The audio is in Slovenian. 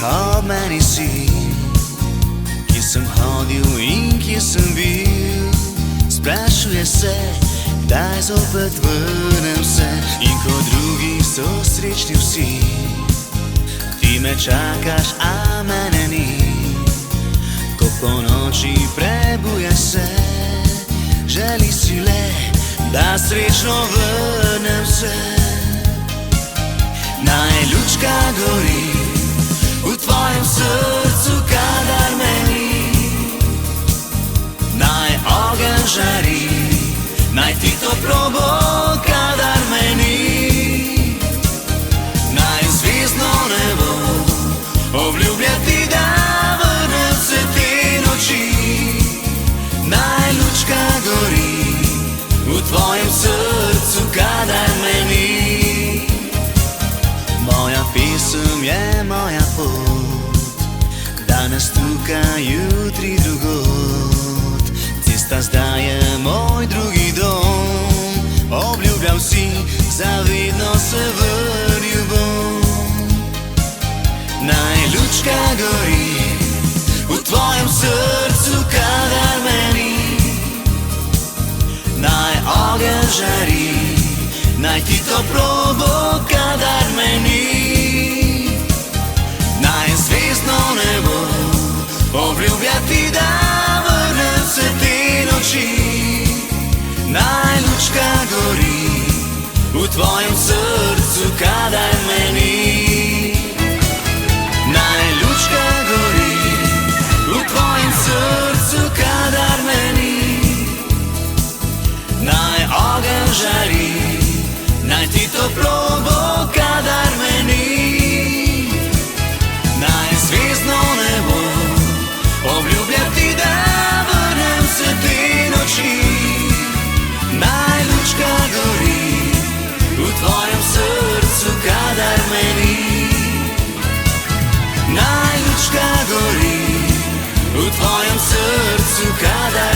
obmeni si, kje sem hodil in kje sem bil. Sprašuje se, kdaj zopet vrnem se, in ko drugi so srečni vsi, ti me čakaš, a mene ni. Ko po noči prebuje se, želi si le, da srečno vrnem se. Naj lučka gori v tvojem srcu, kadar me ni. Naj ogenj žari, naj ti toplo bo, kadar me ni. Naj zvezdno nebo obljublja ti, da vrnem se te noči. Naj lučka gori v tvojem srcu, kadar me ni. Moja pesem je moja pot, danes tukaj, jutri drugod. Cesta zdaj je moj drugi dom, obljubljal si, zavedno se vrnil bom. Naj lučka gori v tvojem srcu, kadar me ni. Naj ogenj žari, naj ti toplo bo, kadar me ni. Naj zvezdno nebo obljublja ti, da vrnem se te noči. Naj lučka gori v tvojem srcu, kadar me ni. Naj lučka gori v tvojem srcu, kadar me ni. Naj ogenj žari, naj ti toplo bo, kadar me ni. Naj zvezdno nebo obljublja ti, da vrnem se te noči. Naj lučka gori v tvojem srcu, kadar me ni. Naj lučka gori v tvojem srcu, kadar